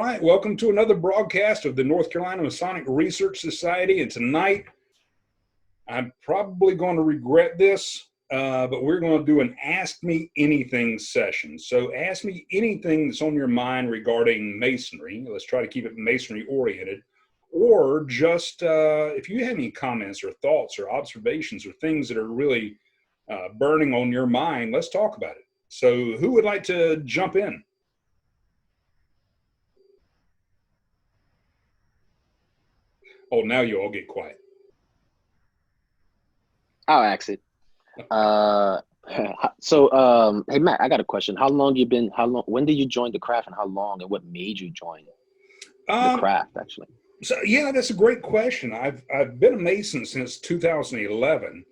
right, welcome to another broadcast of the North Carolina Masonic Research Society. And tonight, I'm probably going to regret this, but we're going to do an Ask Me Anything session. So ask me anything that's on your mind regarding Masonry. Let's try to keep it Masonry oriented. Or just if you have any comments or thoughts or observations or things that are really burning on your mind, let's talk about it. So who would like to jump in? Oh, now you all get quiet. I'll ask it. Hey Matt, I got a question. When did you join the craft, and how long, and what made you join the craft actually? So yeah, that's a great question. I've been a Mason since 2011.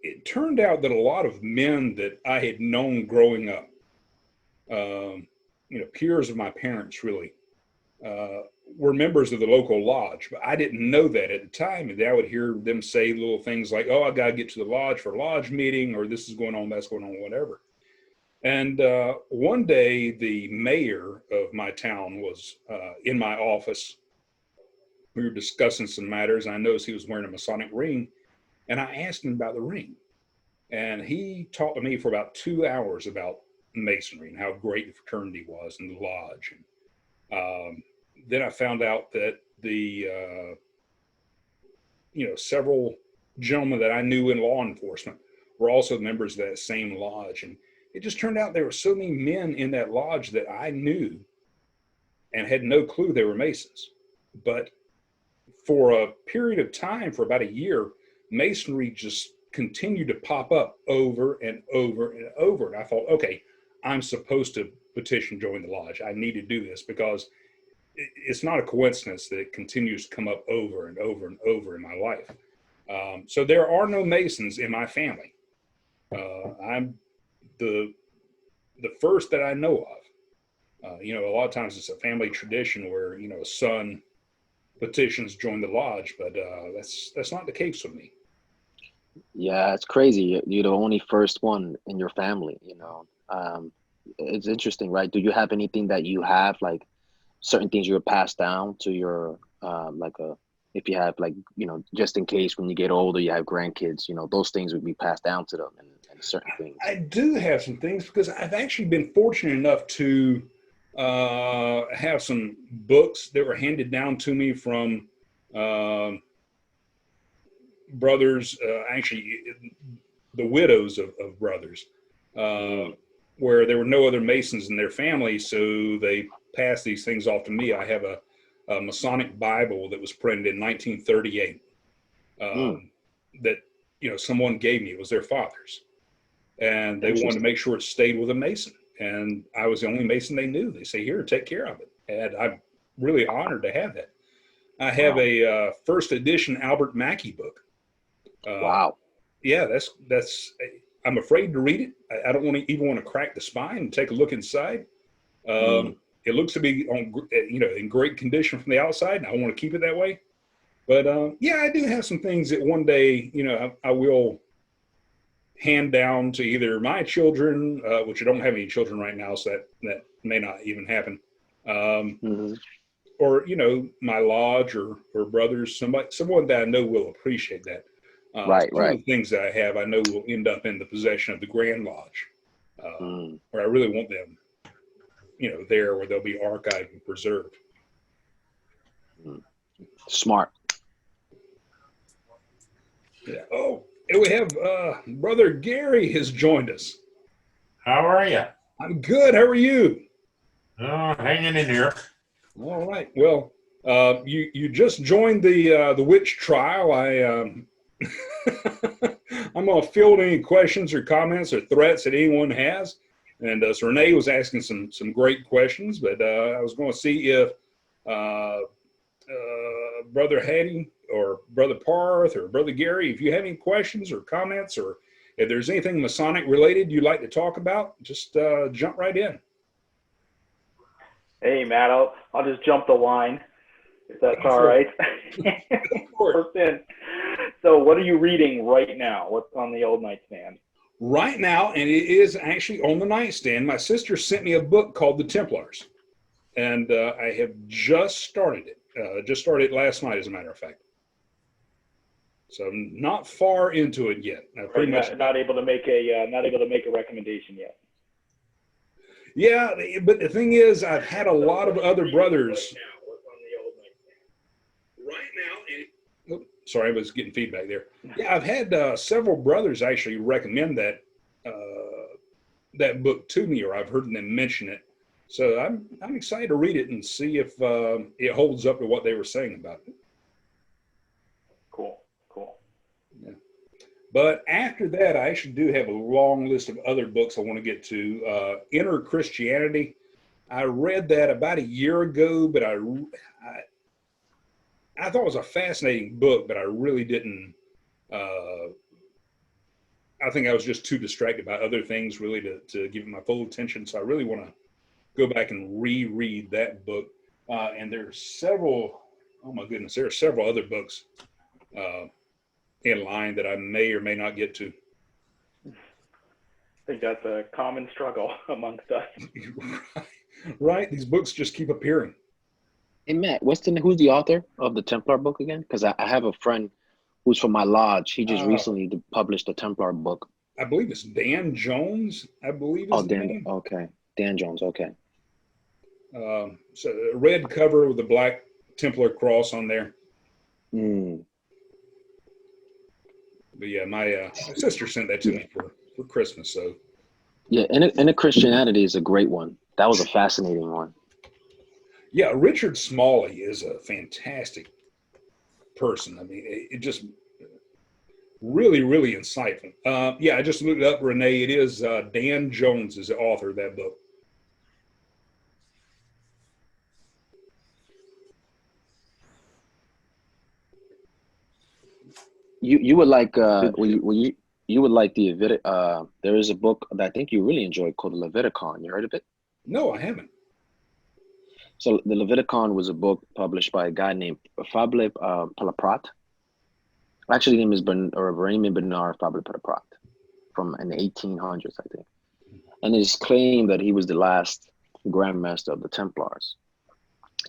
It turned out that a lot of men that I had known growing up, peers of my parents really, were members of the local lodge, but I didn't know that at the time. And I would hear them say little things like, "Oh, I got to get to the lodge for a lodge meeting," or "This is going on, that's going on," whatever. And one day, the mayor of my town was in my office. We were discussing some matters, and I noticed he was wearing a Masonic ring, and I asked him about the ring. And he talked to me for about 2 hours about Masonry and how great the fraternity was and the lodge. And then I found out that the several gentlemen that I knew in law enforcement were also members of that same lodge. And it just turned out there were so many men in that lodge that I knew and had no clue they were Masons. But for a period of time, for about a year, Masonry just continued to pop up over and over and over. And I thought, okay, I'm supposed to petition join the lodge. I need to do this because it's not a coincidence that it continues to come up over and over and over in my life. So there are no Masons in my family. I'm the first that I know of. A lot of times it's a family tradition where, a son petitions join the lodge, but that's not the case with me. Yeah, it's crazy. You're the only first one in your family, It's interesting, right? Do you have anything that you have, like certain things you would pass down to your, if you have, just in case when you get older, you have grandkids, those things would be passed down to them and certain things. I do have some things because I've actually been fortunate enough to have some books that were handed down to me from brothers, actually the widows of brothers, where there were no other Masons in their family, so they passed these things off to me. I have a Masonic Bible that was printed in 1938 that someone gave me. It was their father's, and they wanted to make sure it stayed with a Mason, and I was the only Mason they knew. They say, "Here, take care of it," and I'm really honored to have that. I have a first edition Albert Mackey book. Wow. Yeah, that's. I'm afraid to read it. I don't even want to crack the spine and take a look inside. It looks to be in great condition from the outside, and I want to keep it that way. But I do have some things that one day, I will hand down to either my children, which I don't have any children right now, so that may not even happen. Or my lodge or brothers, someone that I know will appreciate that. Right. Some of the things that I have, I know will end up in the possession of the Grand Lodge, where I really want them, there where they'll be archived and preserved. Smart. Yeah. Oh, and we have Brother Gary has joined us. How are you? I'm good. How are you? Oh, hanging in here. All right. Well, you just joined the witch trial. I'm going to field any questions or comments or threats that anyone has. And so Renee was asking some great questions, but I was going to see if Brother Hattie or Brother Parth or Brother Gary, if you have any questions or comments, or if there's anything Masonic related you'd like to talk about, just jump right in. Hey, Matt, I'll just jump the line, if that's all right. Of course. So what are you reading right now? What's on the old nightstand? Right now, and it is actually on the nightstand, my sister sent me a book called The Templars, and I have just started it. Just started it last night, as a matter of fact. So I'm not far into it yet. Not able to make a recommendation yet. Yeah, but the thing is, I've had a lot of other brothers. Right now, sorry, I was getting feedback there. Yeah, I've had several brothers actually recommend that that book to me, or I've heard them mention it. So I'm excited to read it and see if it holds up to what they were saying about it. Cool. Yeah. But after that, I actually do have a long list of other books I want to get to. Inner Christianity. I read that about a year ago, but I thought it was a fascinating book, but I really didn't. I think I was just too distracted by other things really to give it my full attention. So I really want to go back and reread that book. And there's several, oh my goodness, there are several other books in line that I may or may not get to. I think that's a common struggle amongst us. Right? These books just keep appearing. Hey Matt, who's the author of the Templar book again? Because I have a friend who's from my lodge. He just recently published a Templar book. I believe it's Dan Jones, I believe is the name. Okay. Dan Jones, okay. So a red cover with a black Templar cross on there. Mm. But yeah, my sister sent that to me for Christmas. So yeah, Inner Christianity is a great one. That was a fascinating one. Yeah, Richard Smalley is a fantastic person. I mean, it just really, really insightful. I just looked it up, Renee. It is Dan Jones is the author of that book. You would like you would like the there is a book that I think you really enjoyed called the Leviticon. You heard of it? No, I haven't. So the Leviticon was a book published by a guy named Fable Palaprat. Actually, his name is Raymond Bernard Fable Palaprat from in the 1800s, I think. And it's claimed that he was the last Grand Master of the Templars.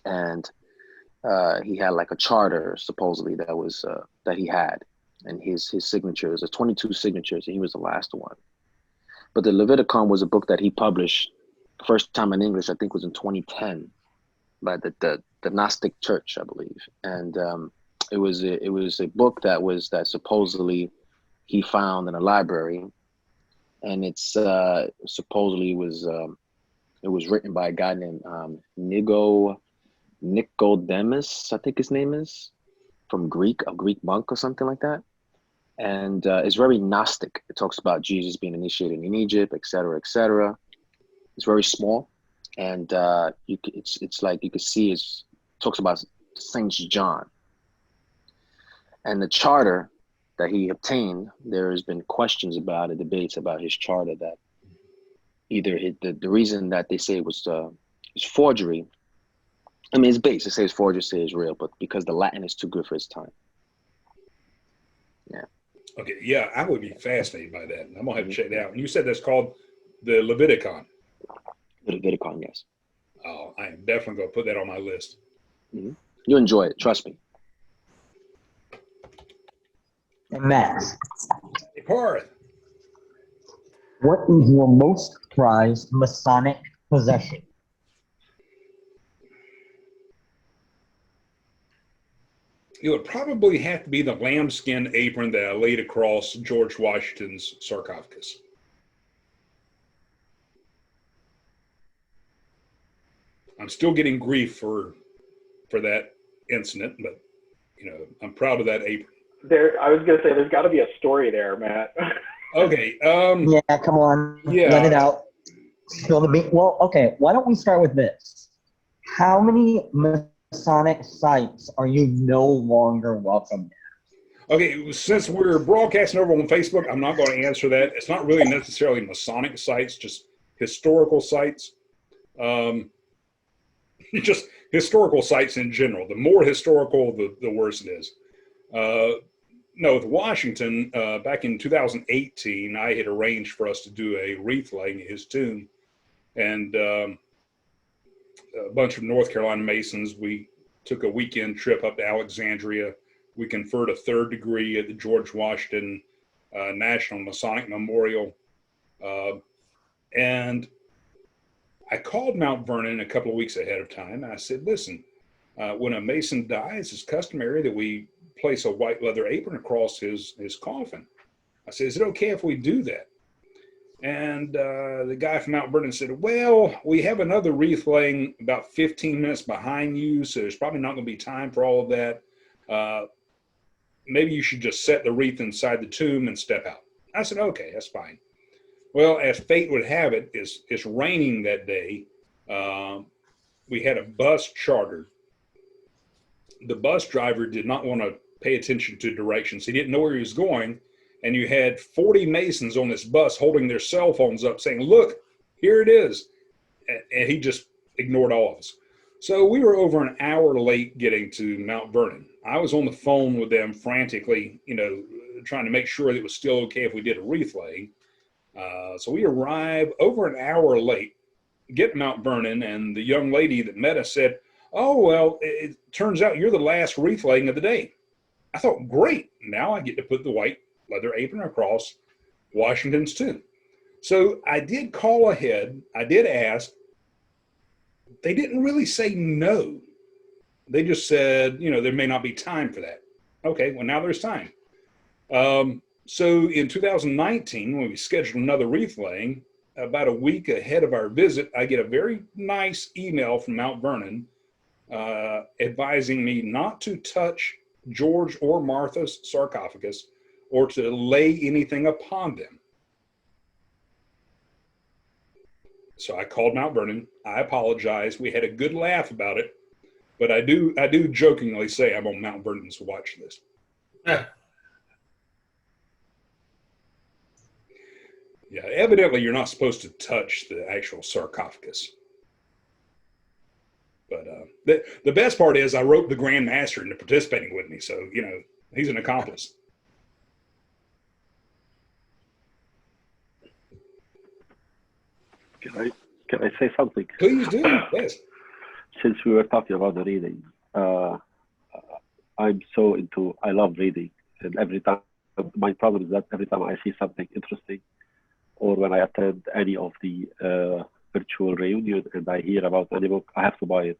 And he had like a charter, supposedly, that was that he had. And his signatures, there's 22 signatures, and he was the last one. But the Leviticon was a book that he published first time in English, I think was in 2010 by the Gnostic Church, I believe. And it was a book that supposedly he found in a library, and it's supposedly was it was written by a guy named Nicodemus, I think his name is, from a Greek monk or something like that. And it's very Gnostic. It talks about Jesus being initiated in Egypt, et cetera, et cetera. It's very small, and it's like you could see it talks about Saint John. And the charter that he obtained, there has been questions about it, debates about his charter, that either the reason that they say it was forgery. I mean, it's base. They say it's forgery, say it's real, but because the Latin is too good for his time. Yeah. Okay. Yeah, I would be fascinated by that. I'm gonna have to check it out. And you said that's called the Leviticon. The Leviticon, yes. Oh, I am definitely gonna put that on my list. Mm-hmm. You enjoy it, trust me. And Matt, Hey, Parth. what is your most prized Masonic possession? It would probably have to be the lambskin apron that I laid across George Washington's sarcophagus. I'm still getting grief for that incident, but I'm proud of that apron. I was gonna say there's got to be a story there, Matt. Okay. Yeah, come on. Yeah. Let it out. Spill the beans. Well, okay. Why don't we start with this? How many Masonic sites are you no longer welcome at? Okay, since we're broadcasting over on Facebook, I'm not going to answer that. It's not really necessarily Masonic sites, just historical sites. Just historical sites in general. The more historical, the worse it is. no, with Washington, back in 2018, I had arranged for us to do a wreath laying at his tomb. And a bunch of North Carolina Masons, we took a weekend trip up to Alexandria. We conferred a 3rd degree at the George Washington National Masonic Memorial. And I called Mount Vernon a couple of weeks ahead of time. And I said, listen, when a Mason dies, it's customary that we place a white leather apron across his coffin. I said, is it okay if we do that? And the guy from Mount Vernon said, well, we have another wreath laying about 15 minutes behind you, so there's probably not going to be time for all of that. Maybe you should just set the wreath inside the tomb and step out. I said, okay, that's fine. Well, as fate would have it, it's raining that day. We had a bus chartered. The bus driver did not want to pay attention to directions. He didn't know where he was going. And you had 40 Masons on this bus holding their cell phones up saying, look, here it is. And he just ignored all of us. So we were over an hour late getting to Mount Vernon. I was on the phone with them frantically, trying to make sure that it was still okay if we did a wreath laying. So we arrived over an hour late, get to Mount Vernon, and the young lady that met us said, oh, well, it turns out you're the last wreath laying of the day. I thought, great, now I get to put the white leather apron across Washington's tomb. So I did call ahead. I did ask. They didn't really say no. They just said, there may not be time for that. Okay, well, now there's time. So in 2019, when we scheduled another wreath laying, about a week ahead of our visit, I get a very nice email from Mount Vernon advising me not to touch George or Martha's sarcophagus or to lay anything upon them. So I called Mount Vernon. I apologized. We had a good laugh about it, but I do jokingly say I'm on Mount Vernon's watch list. Yeah, evidently you're not supposed to touch the actual sarcophagus. But the best part is I roped the Grand Master into participating with me, so he's an accomplice. Can I say something? Please do. Yes. Since we were talking about the reading, I love reading, and every time, my problem is that every time I see something interesting, or when I attend any of the virtual reunion and I hear about any book, I have to buy it.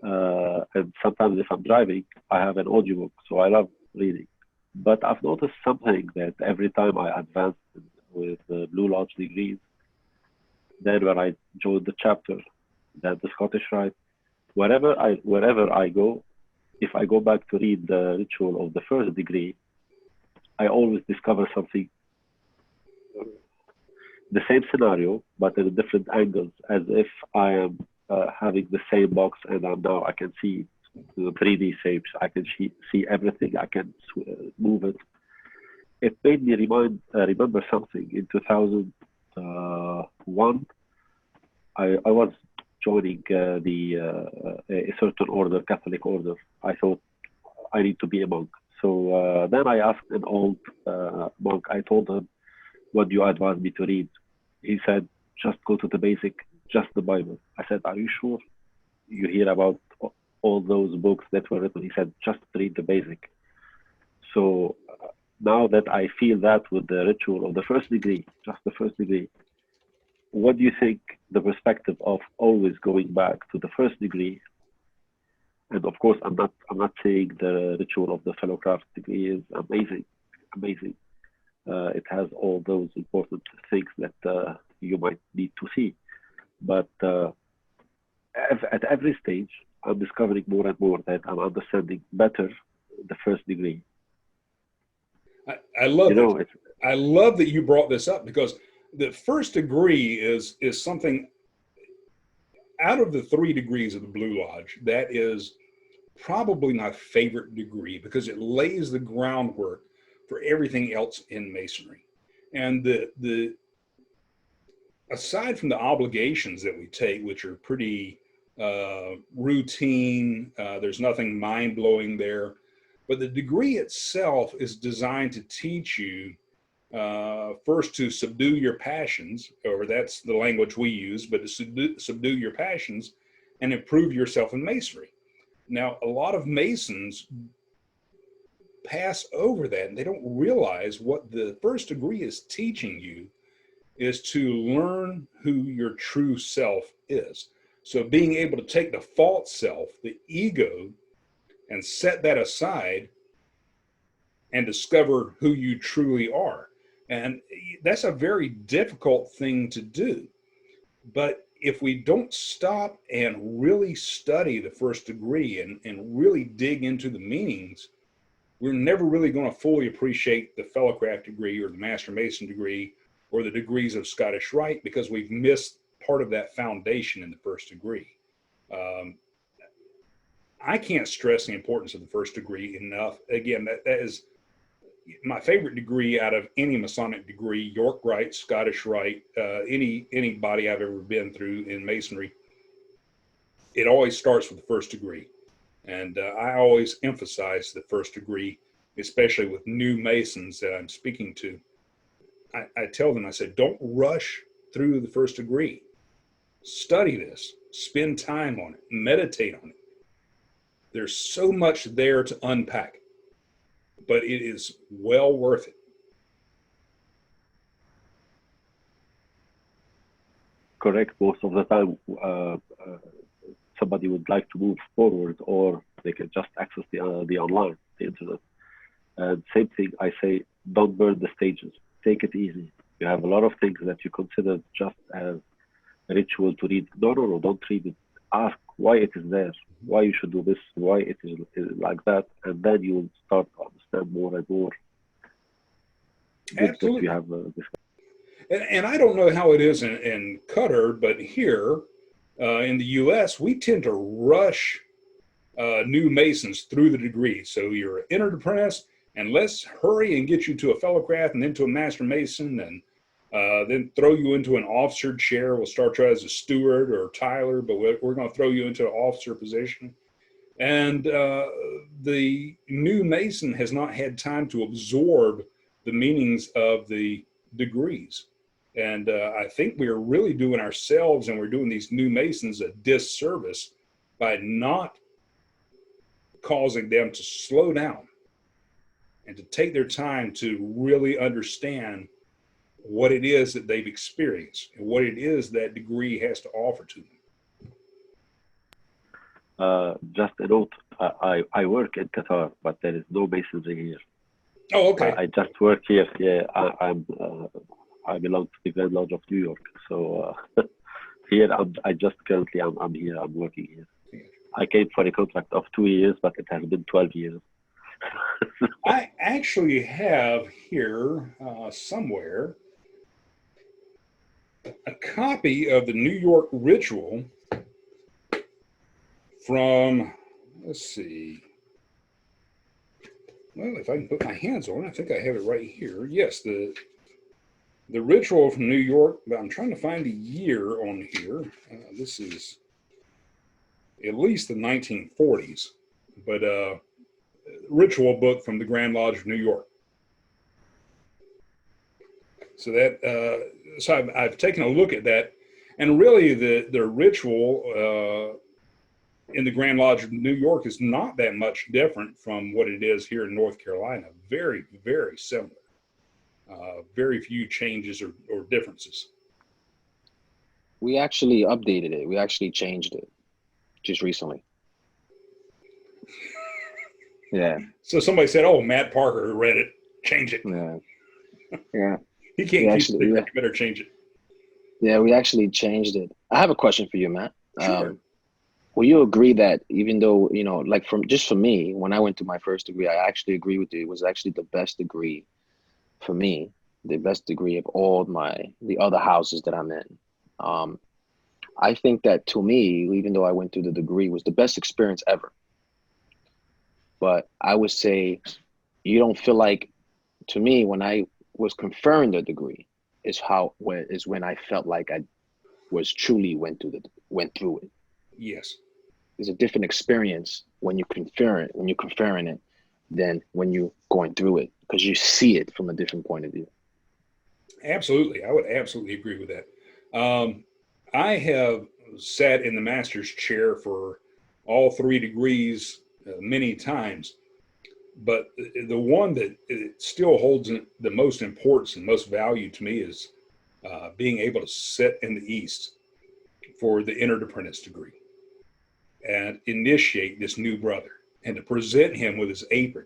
And sometimes if I'm driving, I have an audiobook, so I love reading. But I've noticed something, that every time I advance with the Blue Lodge degrees, then when I join the chapter, that the Scottish Rite, wherever I go, if I go back to read the ritual of the 1st degree, I always discover something, the same scenario, but at different angles, as if I am having the same box, and I can see the 3D shapes. I can see everything. I can move it. It made me remember something. In 2001, I was joining a certain order, Catholic order. I thought I need to be a monk. So then I asked an old monk. I told him, what do you advise me to read? He said, just go to the basic, just the Bible. I said, are you sure? You hear about all those books that were written? He said, just read the basic. So now that I feel that with the ritual of the 1st degree, just the 1st degree, what do you think the perspective of always going back to the 1st degree? And of course, I'm not saying the ritual of the Fellowcraft degree is amazing. It has all those important things that you might need to see. But at every stage, I'm discovering more and more that I'm understanding better the 1st degree. I love it. I love that you brought this up, because the 1st degree is something, out of the 3 degrees of the Blue Lodge, that is probably my favorite degree, because it lays the groundwork for everything else in Masonry. And the aside from the obligations that we take, which are pretty routine, there's nothing mind-blowing there, But the degree itself is designed to teach you first to subdue your passions, or that's the language we use, but to subdue your passions and improve yourself in masonry. Now, a lot of Masons pass over that, and they don't realize what the first degree is teaching you is to learn who your true self is. So being able to take the false self, the ego, and set that aside and discover who you truly are. And that's a very difficult thing to do. But if we don't stop and really study the first degree and really dig into the meanings, we're never really going to fully appreciate the Fellowcraft degree or the Master Mason degree or the degrees of Scottish Rite, because we've missed part of that foundation in the first degree. I can't stress the importance of the first degree enough. Again, that is my favorite degree out of any Masonic degree: York Rite, Scottish Rite, anybody I've ever been through in Masonry. It always starts with the first degree. And I always emphasize the first degree, especially with new Masons that I'm speaking to. I tell them, I said, don't rush through the first degree. Study this, spend time on it, meditate on it. There's so much there to unpack, but it is well worth it. Correct. Most of the time, somebody would like to move forward, or they can just access the online, the internet. And same thing, I say, don't burn the stages. Take it easy. You have a lot of things that you consider just as a ritual to read. No, don't read it. Ask why it is there, why you should do this, why it is like that, and then you will start to understand more and more. Absolutely. You have and I don't know how it is in Qatar, but here in the U.S., we tend to rush new Masons through the degree. So you're an entered apprentice, and let's hurry and get you to a Fellowcraft and then to a Master Mason, and then throw you into an officer chair. We'll start you as a steward or Tyler, but we're going to throw you into an officer position. And the new Mason has not had time to absorb the meanings of the degrees. And I think we are really doing ourselves, and we're doing these new Masons, a disservice by not causing them to slow down and to take their time to really understand what it is that they've experienced and what it is that degree has to offer to them. Just a note, I work in Qatar, but there is no masonry here. Oh, okay. I just work here. Yeah, I belong to the Grand Lodge of New York. So here, I'm here. I'm working here. I came for a contract of 2 years, but it has been 12 years. I actually have here somewhere a copy of the New York Ritual from, let's see, well, if I can put my hands on it, I think I have it right here. Yes, the Ritual from New York, but I'm trying to find the year on here. This is at least the 1940s, but ritual book from the Grand Lodge of New York. So that, so I've taken a look at that, and really the ritual in the Grand Lodge of New York is not that much different from what it is here in North Carolina. Very, very similar. Very few changes or differences. We actually updated it. We actually changed it just recently. Yeah. So somebody said, "Oh, Matt Parker read it. Change it." Yeah. Yeah. He can't keep it. You better change it. Yeah, we actually changed it. I have a question for you, Matt. Sure. Will you agree that even though, you know, like for me, when I went to my first degree, I actually agree with you. It was actually the best degree for me, the best degree of all the other houses that I'm in. I think that to me, even though I went through the degree, was the best experience ever. But I would say you don't feel like, to me, when I was conferring the degree is when I felt like I was truly went through it. Yes. It's a different experience when you're conferring it than when you're going through it, because you see it from a different point of view. Absolutely. I would absolutely agree with that. I have sat in the master's chair for all 3 degrees many times, but the one that it still holds the most importance and most value to me is being able to sit in the East for the entered apprentice degree and initiate this new brother and to present him with his apron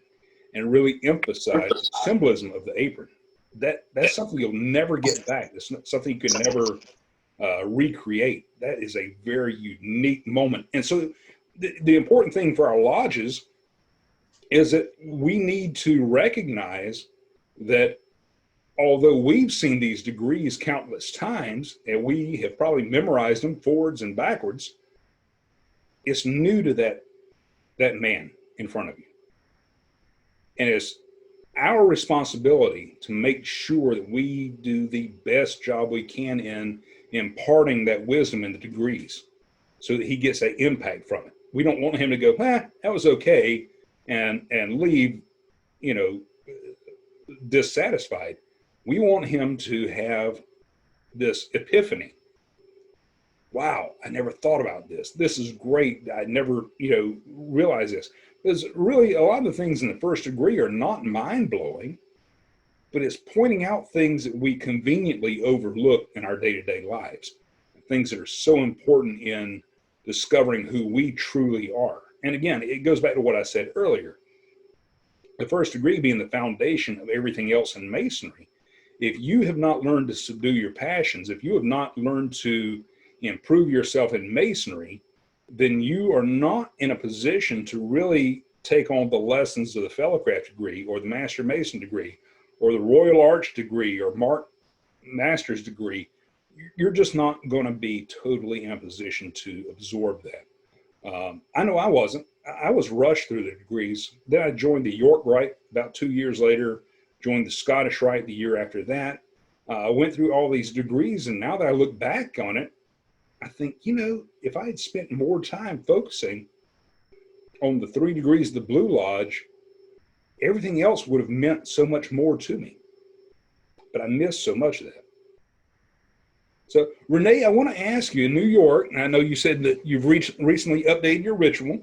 and really emphasize the symbolism of the apron. That's something you'll never get back. It's something you can never recreate. That is a very unique moment. And so the important thing for our lodges is that we need to recognize that although we've seen these degrees countless times and we have probably memorized them forwards and backwards, it's new to that man in front of you. And it's our responsibility to make sure that we do the best job we can in imparting that wisdom in the degrees so that he gets an impact from it. We don't want him to go, that was okay, and leave, dissatisfied. We want him to have this epiphany. Wow, I never thought about this. This is great. I never, realized this. Because really, a lot of the things in the first degree are not mind-blowing, but it's pointing out things that we conveniently overlook in our day-to-day lives, things that are so important in discovering who we truly are. And again, it goes back to what I said earlier. The first degree being the foundation of everything else in Masonry. If you have not learned to subdue your passions, if you have not learned to improve yourself in Masonry, then you are not in a position to really take on the lessons of the Fellowcraft degree or the Master Mason degree or the Royal Arch degree or Mark Master's degree. You're just not going to be totally in a position to absorb that. I know I wasn't. I was rushed through the degrees. Then I joined the York Rite about 2 years later, joined the Scottish Rite the year after that. I went through all these degrees, and now that I look back on it, I think, if I had spent more time focusing on the 3 degrees of the Blue Lodge, everything else would have meant so much more to me. But I missed so much of that. So, Renee, I want to ask you, in New York, and I know you said that you've recently updated your ritual,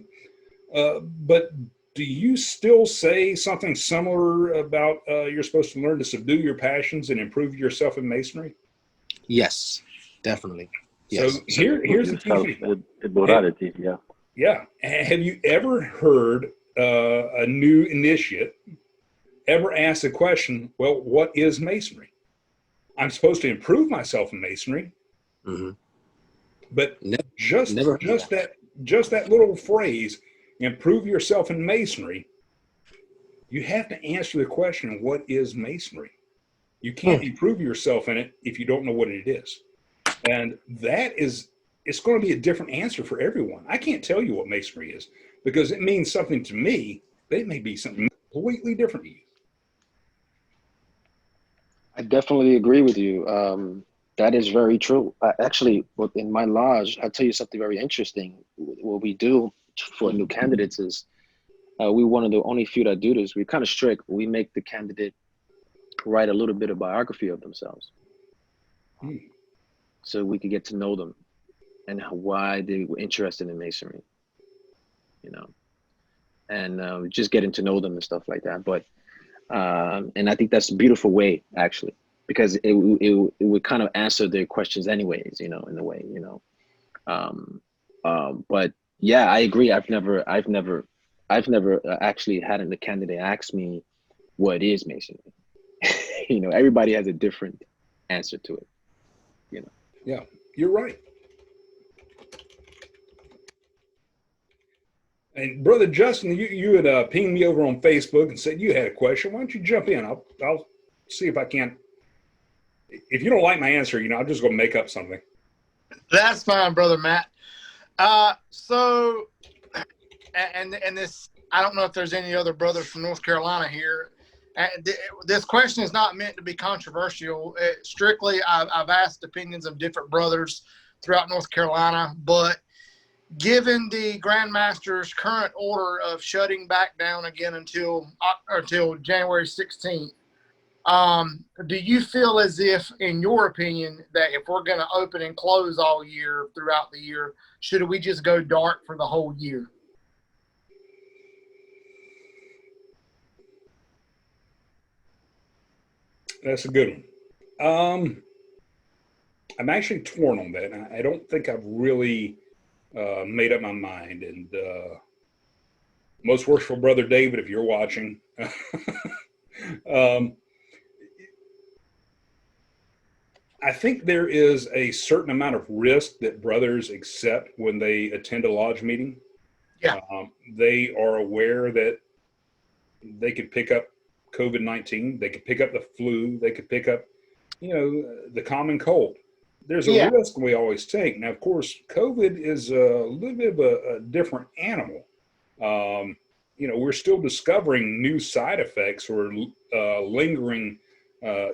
but do you still say something similar about you're supposed to learn to subdue your passions and improve yourself in Masonry? Yes, definitely. Yes. So here's the key thing. Morality, yeah. Yeah. Have you ever heard a new initiate ever ask the question, well, what is Masonry? I'm supposed to improve myself in Masonry, but just that little phrase, improve yourself in Masonry, you have to answer the question, what is Masonry? You can't improve yourself in it if you don't know what it is. And it's going to be a different answer for everyone. I can't tell you what Masonry is because it means something to me. It may be something completely different to you. I definitely agree with you. That is very true. Actually, in my lodge, I'll tell you something very interesting. What we do for new candidates is we're one of the only few that do this. We're kind of strict. We make the candidate write a little bit of biography of themselves. So we could get to know them and why they were interested in Masonry, and just getting to know them and stuff like that. But and I think that's a beautiful way, actually, because it would kind of answer their questions anyways, in a way, but yeah, I agree. I've never actually had a candidate ask me what is Masonry. Everybody has a different answer to it, Yeah, you're right. And Brother Justin, you had pinged me over on Facebook and said you had a question. Why don't you jump in? I'll see if I can. If you don't like my answer, I'm just going to make up something. That's fine, Brother Matt. So, this, I don't know if there's any other brothers from North Carolina here. This question is not meant to be controversial. Strictly, I've asked opinions of different brothers throughout North Carolina, but given the Grandmaster's current order of shutting back down again until January 16th, do you feel as if, in your opinion, that if we're going to open and close all year throughout the year, should we just go dark for the whole year? That's a good one. I'm actually torn on that. I don't think I've really made up my mind. And most worshipful brother David, if you're watching, I think there is a certain amount of risk that brothers accept when they attend a lodge meeting. Yeah. They are aware that they could pick up COVID-19. They could pick up the flu. They could pick up, the common cold. There's a risk we always take. Now, of course, COVID is a little bit of a different animal. We're still discovering new side effects or lingering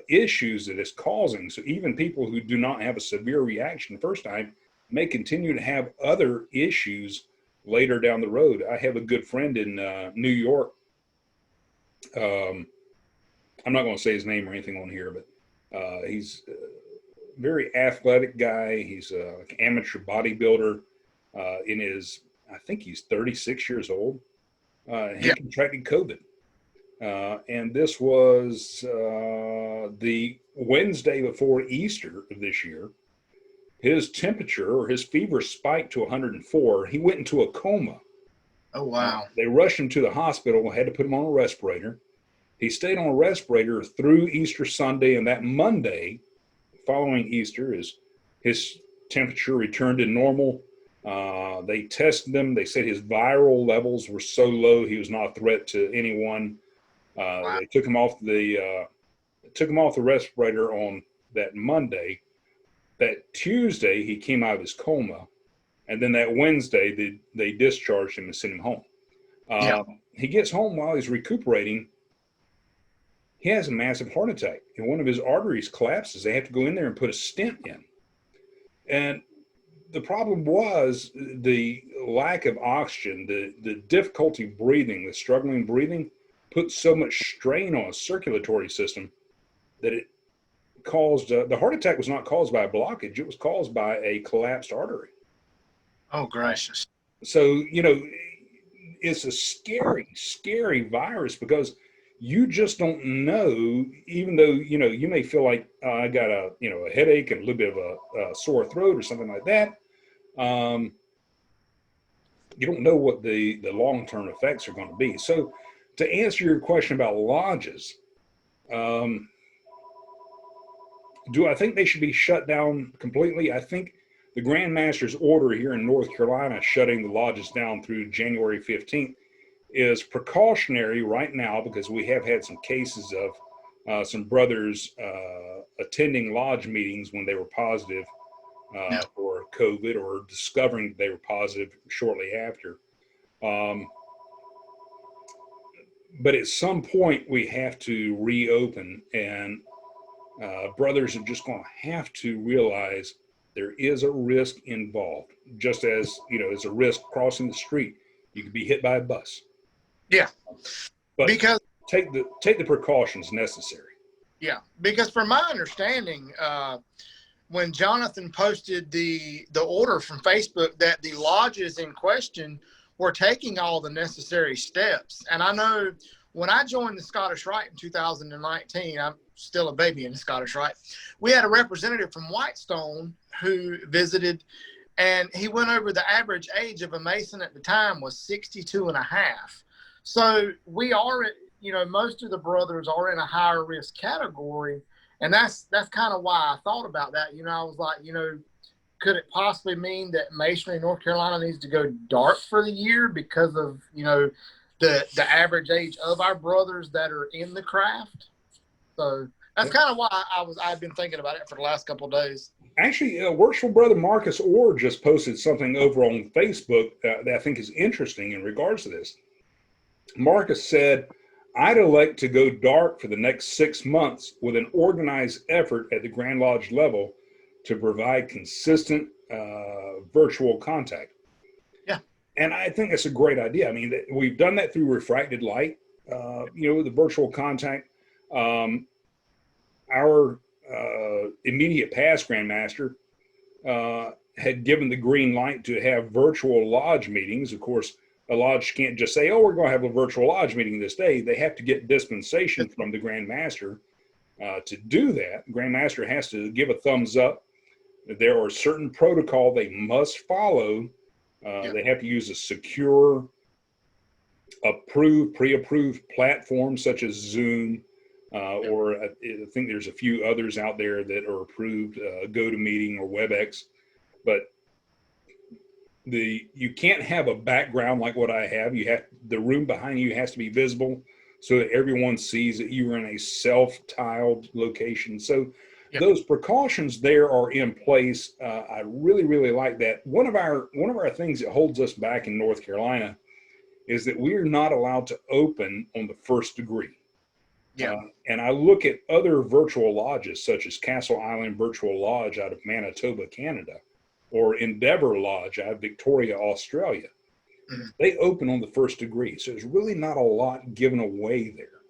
issues that it's causing. So even people who do not have a severe reaction the first time may continue to have other issues later down the road. I have a good friend in New York. I'm not going to say his name or anything on here, but he's a very athletic guy. He's an amateur bodybuilder. I think he's 36 years old. He contracted COVID. And this was the Wednesday before Easter of this year. His temperature or his fever spiked to 104. He went into a coma. Oh, wow. They rushed him to the hospital, had to put him on a respirator. He stayed on a respirator through Easter Sunday, and that Monday following Easter, his temperature returned to normal. They tested him. They said his viral levels were so low he was not a threat to anyone. Wow. They took him off the respirator on that Monday. That Tuesday he came out of his coma, and then that Wednesday they discharged him and sent him home. He gets home while he's recuperating. He has a massive heart attack, and one of his arteries collapses. They have to go in there and put a stent in. And the problem was the lack of oxygen, the difficulty breathing, the struggling breathing, put so much strain on his circulatory system that it caused, the heart attack was not caused by a blockage. It was caused by a collapsed artery. Oh, gracious. So, it's a scary, scary virus because you just don't know, even though, you may feel like I got a headache and a little bit of a sore throat or something like that. You don't know what the long-term effects are going to be. So to answer your question about lodges, do I think they should be shut down completely? I think the Grand Master's order here in North Carolina shutting the lodges down through January 15th is precautionary right now because we have had some cases of some brothers attending lodge meetings when they were positive for COVID or discovering they were positive shortly after. But at some point we have to reopen, and brothers are just going to have to realize there is a risk involved, just as, it's a risk crossing the street. You could be hit by a bus. Yeah. But because take the precautions necessary. Yeah, because from my understanding, when Jonathan posted the order from Facebook, that the lodges in question were taking all the necessary steps. And I know when I joined the Scottish Rite in 2019, I'm still a baby in the Scottish Rite, we had a representative from Whitestone who visited, and he went over the average age of a Mason at the time was 62 and a half. So we are, most of the brothers are in a higher risk category. And that's kind of why I thought about that. I was like, could it possibly mean that Masonry, North Carolina needs to go dark for the year because of, the average age of our brothers that are in the craft? So that's kind of why I've been thinking about it for the last couple of days. Actually, worshipful brother Marcus Orr just posted something over on Facebook that I think is interesting in regards to this. Marcus said, I'd elect to go dark for the next 6 months with an organized effort at the Grand Lodge level to provide consistent virtual contact. And I think that's a great idea. I mean, we've done that through refracted light, the virtual contact. Our immediate past Grandmaster had given the green light to have virtual lodge meetings. Of course, a lodge can't just say, oh, we're going to have a virtual lodge meeting this day. They have to get dispensation from the Grandmaster to do that. Grandmaster has to give a thumbs up. There are certain protocol they must follow. They have to use a secure, approved, pre-approved platform such as Zoom, or I think there's a few others out there that are approved, GoToMeeting or WebEx. But you can't have a background like what I have. The room behind you has to be visible so that everyone sees that you are in a self-tiled location. So those precautions there are in place. I really, really like that. One of our things that holds us back in North Carolina is that we are not allowed to open on the first degree. And I look at other virtual lodges such as Castle Island Virtual Lodge out of Manitoba, Canada, or Endeavour Lodge out of Victoria, Australia. They open on the first degree. So there's really not a lot given away there.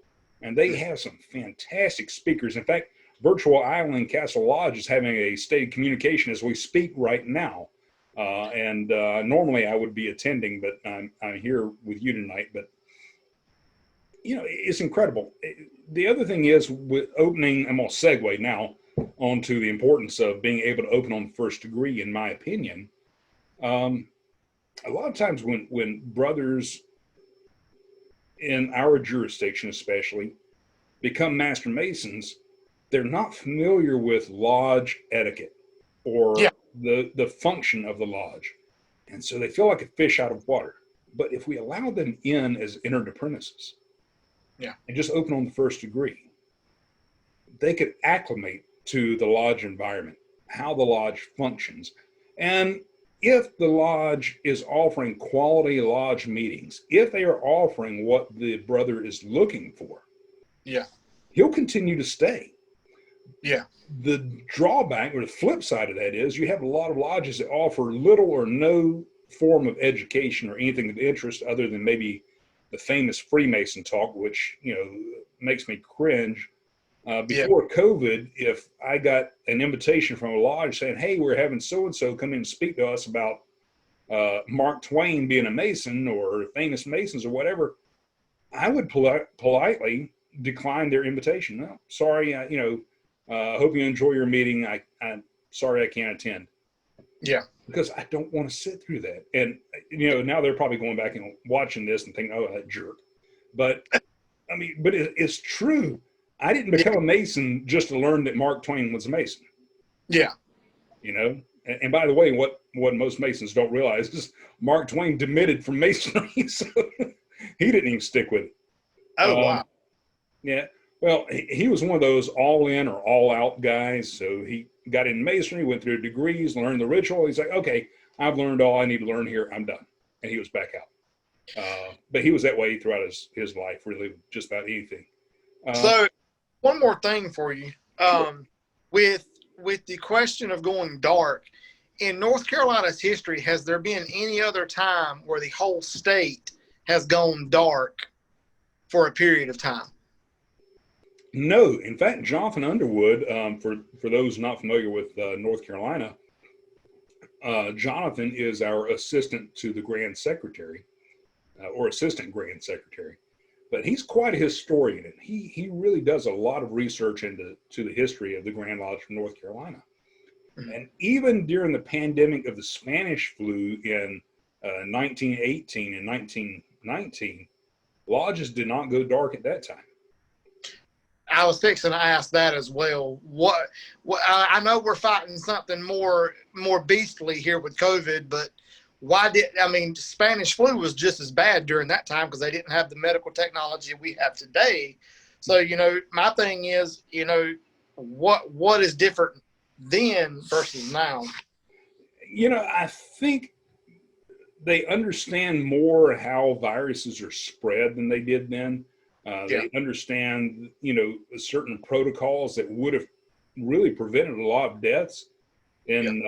And they have some fantastic speakers. In fact, Virtual Island Castle Lodge is having a state of communication as we speak right now. Normally I would be attending, but I'm here with you tonight. But, it's incredible. The other thing is with opening, I'm going to segue now onto the importance of being able to open on the first degree, in my opinion. A lot of times when brothers in our jurisdiction especially become Master Masons, they're not familiar with lodge etiquette or the function of the lodge. And so they feel like a fish out of water. But if we allow them in as entered apprentices and just open on the first degree, they could acclimate to the lodge environment, how the lodge functions. And if the lodge is offering quality lodge meetings, if they are offering what the brother is looking for, he'll continue to stay. The drawback or the flip side of that is you have a lot of lodges that offer little or no form of education or anything of interest other than maybe the famous Freemason talk, which, makes me cringe. Before COVID, if I got an invitation from a lodge saying, hey, we're having so-and-so come in and speak to us about Mark Twain being a Mason or famous Masons or whatever, I would politely decline their invitation. No, sorry, hope you enjoy your meeting. I'm sorry I can't attend. Because I don't want to sit through that. And, now they're probably going back and watching this and thinking, oh, that jerk. But, it's true. I didn't become a Mason just to learn that Mark Twain was a Mason. And by the way, what most Masons don't realize is Mark Twain demitted from Masonry, so he didn't even stick with it. Wow. Yeah. Well, he was one of those all in or all out guys. So he got in Masonry, went through degrees, learned the ritual. He's like, okay, I've learned all I need to learn here. I'm done. And he was back out. But he was that way throughout his life, really, just about anything. So one more thing for you. With the question of going dark, in North Carolina's history, has there been any other time where the whole state has gone dark for a period of time? No. In fact, Jonathan Underwood, for those not familiar with North Carolina, Jonathan is our assistant to the Grand Secretary, or assistant Grand Secretary. But he's quite a historian, and he really does a lot of research into the history of the Grand Lodge from North Carolina. And even during the pandemic of the Spanish flu in 1918 and 1919, lodges did not go dark at that time. I was fixing to ask that as well. What I know we're fighting something more beastly here with COVID, but Spanish flu was just as bad during that time because they didn't have the medical technology we have today. So, my thing is, what is different then versus now? I think they understand more how viruses are spread than they did then. They understand, certain protocols that would have really prevented a lot of deaths in,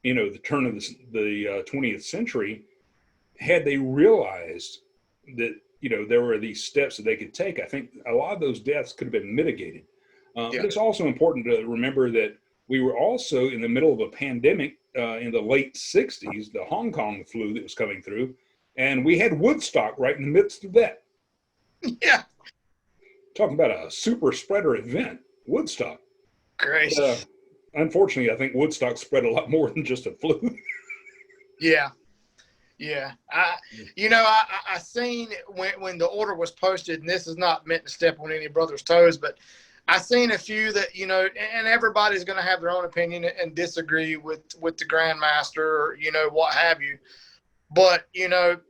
the turn of the 20th century. had they realized that, there were these steps that they could take, I think a lot of those deaths could have been mitigated. But it's also important to remember that we were also in the middle of a pandemic in the late 60s, the Hong Kong flu that was coming through, and we had Woodstock right in the midst of that. Yeah. Talking about a super spreader event, Woodstock. Great. Unfortunately, I think Woodstock spread a lot more than just a flu. Yeah. Yeah. I seen when the order was posted, and this is not meant to step on any brother's toes, but I seen a few that, and everybody's going to have their own opinion and disagree with the Grandmaster or, what have you. But,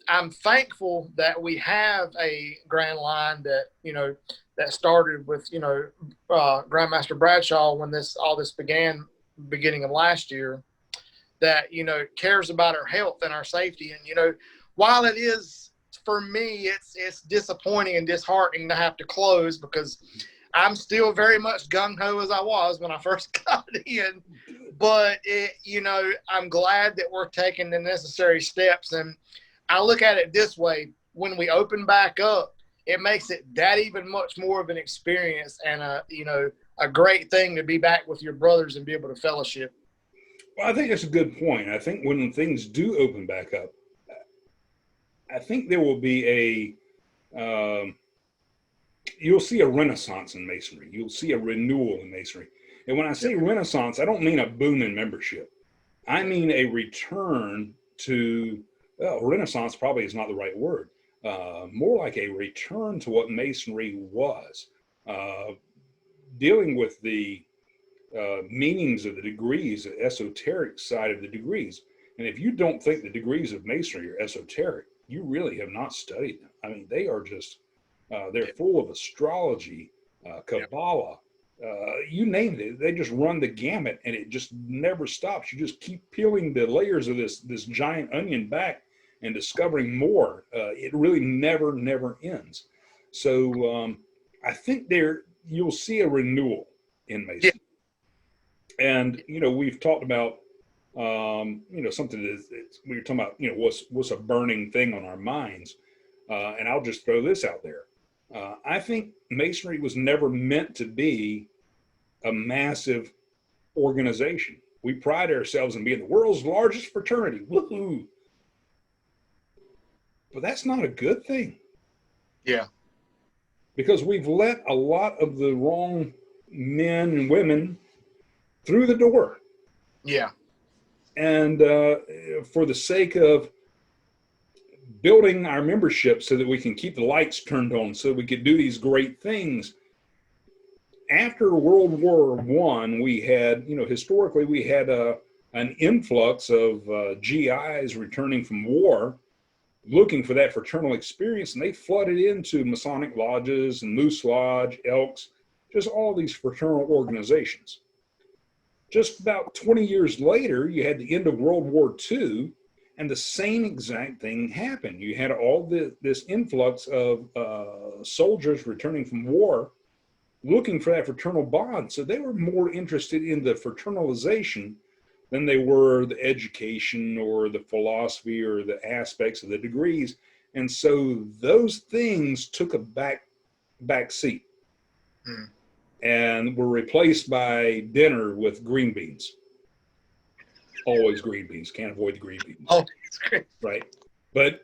I'm thankful that we have a Grand Line that, that started with, Grandmaster Bradshaw when all this began, beginning of last year, that, cares about our health and our safety. And, while it is, for me, it's disappointing and disheartening to have to close, because I'm still very much gung-ho as I was when I first got in. But, I'm glad that we're taking the necessary steps. And I look at it this way: when we open back up, it makes it that even much more of an experience and a great thing to be back with your brothers and be able to fellowship. Well, I think that's a good point. I think when things do open back up, I think there will be you'll see a renaissance in Masonry. You'll see a renewal in Masonry. And when I say renaissance, I don't mean a boom in membership. I mean a return to, renaissance probably is not the right word. More like a return to what Masonry was. Dealing with the meanings of the degrees, the esoteric side of the degrees. And if you don't think the degrees of Masonry are esoteric, you really have not studied them. I mean, they are just, they're full of astrology, Kabbalah, you name it. They just run the gamut, and it just never stops. You just keep peeling the layers of this giant onion back and discovering more. It really never ends. So I think you'll see a renewal in Mason. Yeah. And, we've talked about, something that we were talking about, what's a burning thing on our minds. And I'll just throw this out there. I think Masonry was never meant to be a massive organization. We pride ourselves in being the world's largest fraternity. Woohoo! But that's not a good thing. Yeah. Because we've let a lot of the wrong men and women through the door. Yeah. And for the sake of building our membership so that we can keep the lights turned on, so we could do these great things. After World War I, we had, historically, we had an influx of GIs returning from war, looking for that fraternal experience, and they flooded into Masonic lodges and Moose Lodge, Elks, just all these fraternal organizations. Just about 20 years later, you had the end of World War II, and the same exact thing happened. You had all this influx of soldiers returning from war, looking for that fraternal bond. So they were more interested in the fraternalization than they were the education or the philosophy or the aspects of the degrees. And so those things took a back seat and were replaced by dinner with green beans. Always green beans. Can't avoid the green beans. Oh, it's great. Right. But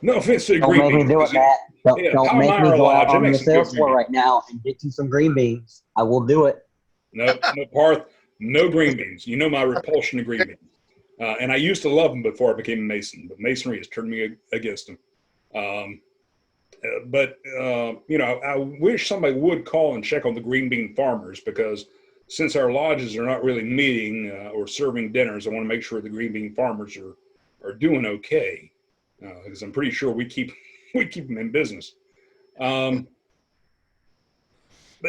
no offense to the Don't green make beans. me do it, Matt. Don't make me go out on the sales floor right now and get you some green beans. I will do it. No, Parth, no green beans. You know my repulsion to green beans. And I used to love them before I became a Mason, but Masonry has turned me against them. I wish somebody would call and check on the green bean farmers, because since our lodges are not really meeting or serving dinners, I want to make sure the green bean farmers are doing okay, because I'm pretty sure we keep them in business. But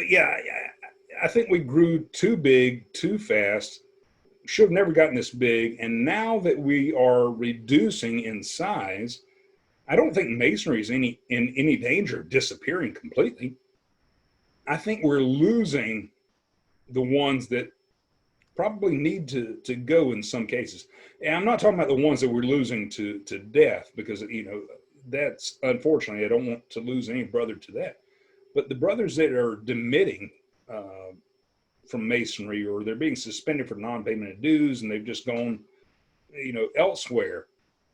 yeah, I think we grew too big, too fast. Should have never gotten this big. And now that we are reducing in size, I don't think Masonry is in any danger of disappearing completely. I think we're losing the ones that probably need to go in some cases. And I'm not talking about the ones that we're losing to death, because, you know, that's unfortunately, I don't want to lose any brother to that. But the brothers that are demitting from Masonry, or they're being suspended for non-payment of dues, and they've just gone, you know, elsewhere.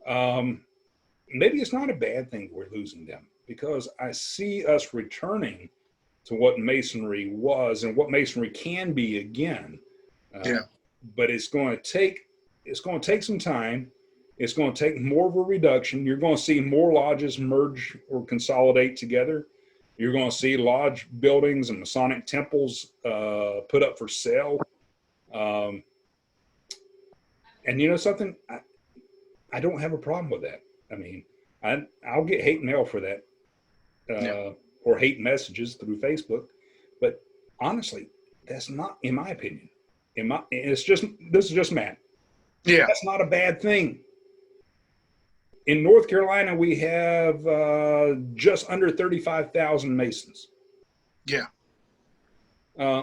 Maybe it's not a bad thing we're losing them, because I see us returning to what Masonry was and what Masonry can be again. But it's going to take some time. It's going to take more of a reduction. You're going to see more lodges merge or consolidate together. You're going to see lodge buildings and Masonic temples put up for sale. And you know something? I don't have a problem with that. I mean, I'll get hate mail for that, or hate messages through Facebook. But honestly, that's not, in my opinion. This is just Matt. Yeah. That's not a bad thing. In North Carolina, we have just under 35,000 Masons. Yeah.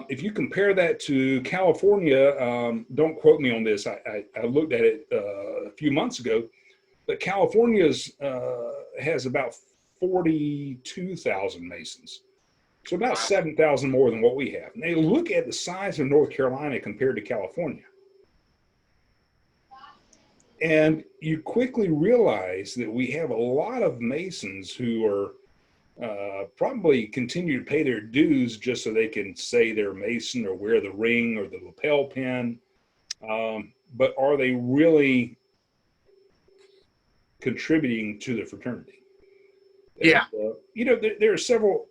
If you compare that to California, don't quote me on this. I looked at it a few months ago, but California's has about 42,000 Masons. So about 7,000 more than what we have. And they look at the size of North Carolina compared to California. And you quickly realize that we have a lot of Masons who are probably continue to pay their dues just so they can say they're a Mason or wear the ring or the lapel pin. But are they really contributing to the fraternity? Yeah. And, you know, there are several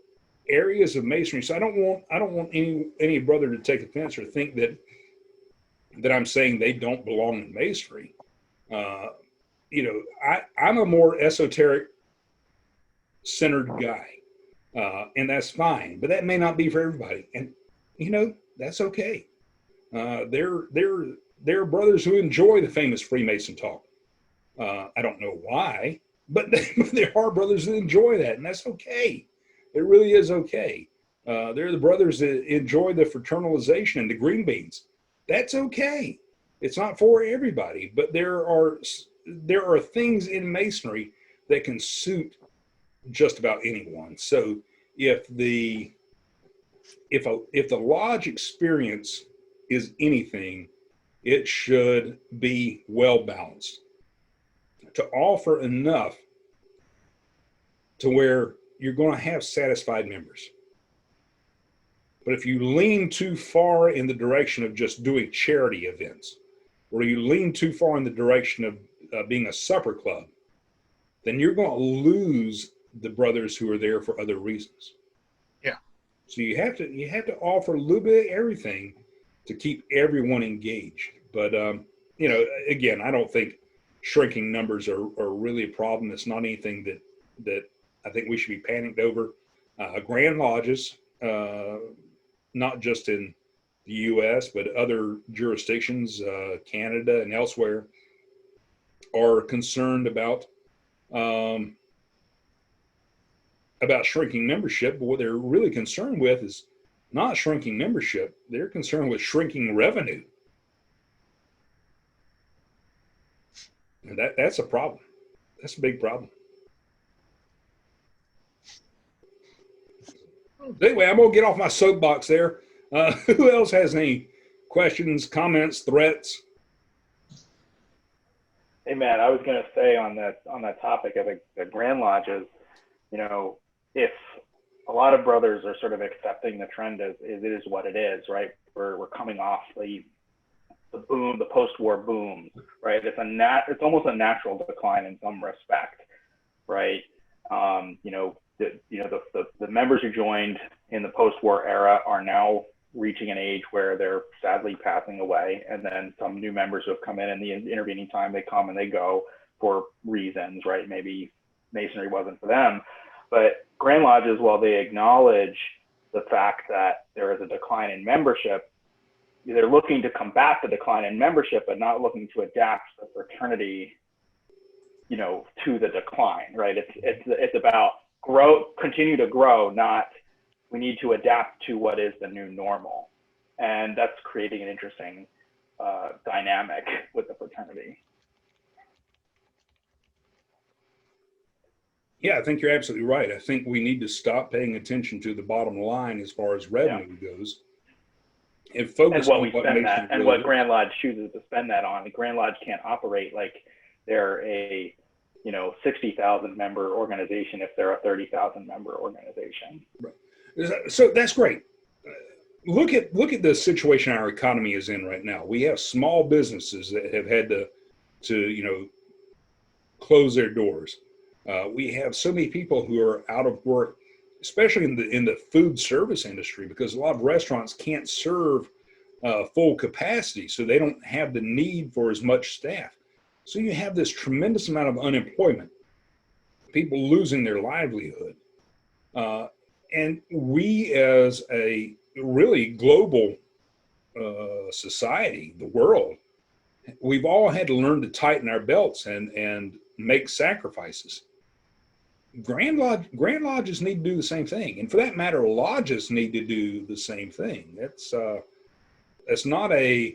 areas of Masonry. So I don't want any brother to take offense or think that I'm saying they don't belong in Masonry. You know, I'm a more esoteric centered guy, and that's fine, but that may not be for everybody. And, you know, that's okay. There are brothers who enjoy the famous Freemason talk. I don't know why, but there are brothers that enjoy that, and that's okay. It really is okay. There are the brothers that enjoy the fraternalization and the green beans. That's okay. It's not for everybody, but there are things in Masonry that can suit just about anyone. So if the lodge experience is anything, it should be well balanced to offer enough to where you're going to have satisfied members. But if you lean too far in the direction of just doing charity events, or you lean too far in the direction of being a supper club, then you're going to lose the brothers who are there for other reasons. Yeah. So you have to offer a little bit of everything to keep everyone engaged. But you know, again, I don't think shrinking numbers are really a problem. It's not anything that I think we should be panicked over. Grand lodges, not just in the U.S., but other jurisdictions, Canada and elsewhere, are concerned about shrinking membership. But what they're really concerned with is not shrinking membership. They're concerned with shrinking revenue. And that's a problem. That's a big problem. Anyway, I'm going to get off my soapbox there. Who else has any questions, comments, threats? Hey, Matt, I was going to say on that topic of the Grand Lodges, you know, if a lot of brothers are sort of accepting the trend as it is what it is, right? We're coming off the boom, the post-war boom, right? It's almost a natural decline in some respect, right? You know, the members who joined in the post-war era are now reaching an age where they're sadly passing away, and then some new members who have come in the intervening time, they come and they go for reasons, right? Maybe Masonry wasn't for them, but Grand Lodges, while they acknowledge the fact that there is a decline in membership, they're looking to combat the decline in membership, but not looking to adapt the fraternity, you know, to the decline, right? It's about continue to grow, not we need to adapt to what is the new normal. And that's creating an interesting dynamic with the fraternity. Yeah, I think you're absolutely right. I think we need to stop paying attention to the bottom line as far as revenue goes, and focus and what on we what spend makes that, it and really what Grand Lodge chooses to spend that on. The Grand Lodge can't operate like they're a 60,000 member organization if they're a 30,000 member organization. Right. So that's great. Look at the situation our economy is in right now. We have small businesses that have had to close their doors. We have so many people who are out of work, especially in the food service industry, because a lot of restaurants can't serve full capacity, so they don't have the need for as much staff. So you have this tremendous amount of unemployment, people losing their livelihood. And we, as a really global society, the world, we've all had to learn to tighten our belts and make sacrifices. Grand lodges need to do the same thing, and for that matter, lodges need to do the same thing. That's not an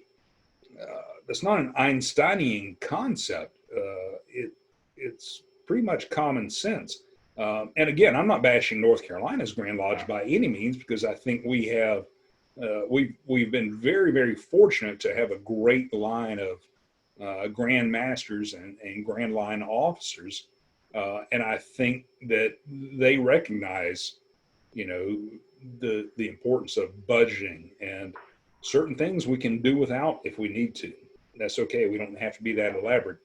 Einsteinian concept. It's pretty much common sense. And again, I'm not bashing North Carolina's Grand Lodge by any means, because I think we have we've been very, very fortunate to have a great line of Grand Masters and Grand Line officers. And I think that they recognize, the importance of budgeting, and certain things we can do without if we need to. That's okay. We don't have to be that elaborate.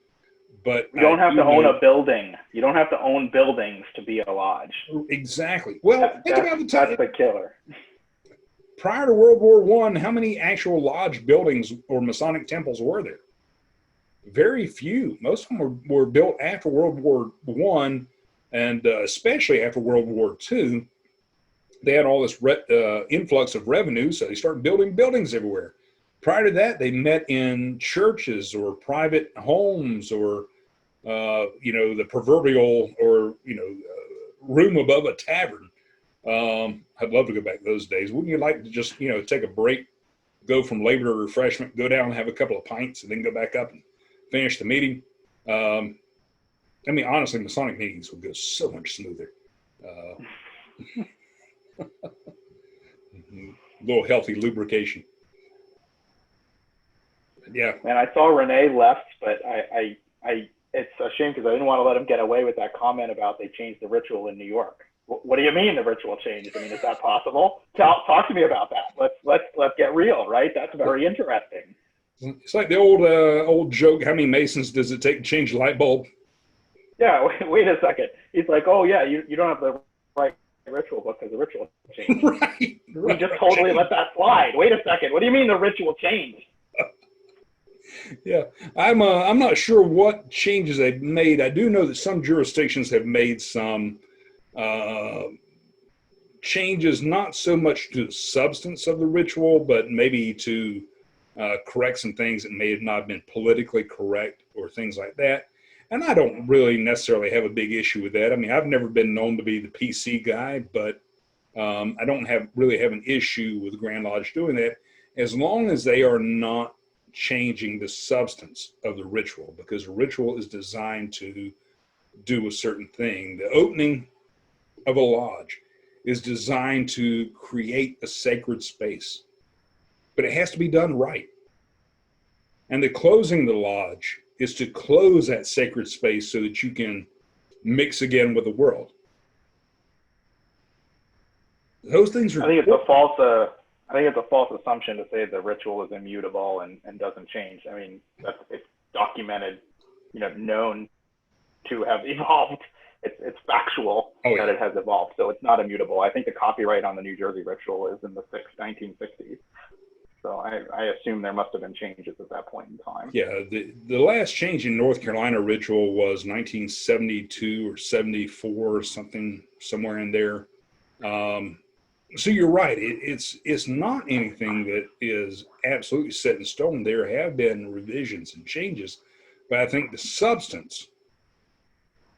But you don't have to own a building. You don't have to own buildings to be a lodge. Exactly. Well, think about the time. That's the killer. Prior to World War I, how many actual lodge buildings or Masonic temples were there? Very few. Most of them were built after World War I, and especially after World War II. They had all this influx of revenue, so they started building buildings everywhere. Prior to that, they met in churches or private homes, or the proverbial room above a tavern. I'd love to go back to those days. Wouldn't you like to just take a break, go from labor to refreshment, go down and have a couple of pints, and then go back up and finish the meeting? Honestly, Masonic meetings would go so much smoother. A little healthy lubrication. Yeah. And I saw Renee left, but I it's a shame because I didn't want to let him get away with that comment about they changed the ritual in New York. What do you mean the ritual changed? Is that possible? Talk to me about that. Let's get real, right? That's very interesting. It's like the old joke. How many Masons does it take to change a light bulb? Yeah. Wait a second. He's like, oh yeah, you don't have the right ritual book because the ritual changed. Right. We just totally let that slide. Wait a second. What do you mean the ritual changed? Yeah, I'm not sure what changes they've made. I do know that some jurisdictions have made some changes, not so much to the substance of the ritual, but maybe to correct some things that may have not been politically correct or things like that. And I don't really necessarily have a big issue with that. I've never been known to be the PC guy, but I don't really have an issue with Grand Lodge doing that, as long as they are not changing the substance of the ritual, because the ritual is designed to do a certain thing. The opening of a lodge is designed to create a sacred space, but it has to be done right. And the closing of the lodge is to close that sacred space so that you can mix again with the world. Those things are. I think it's a false assumption to say the ritual is immutable and doesn't change. It's documented, known to have evolved. It's factual that it has evolved, so it's not immutable. I think the copyright on the New Jersey ritual is in the 1960s. So I assume there must have been changes at that point in time. Yeah, the last change in North Carolina ritual was 1972 or 74 or something, somewhere in there. So you're right. It's not anything that is absolutely set in stone. There have been revisions and changes, but I think the substance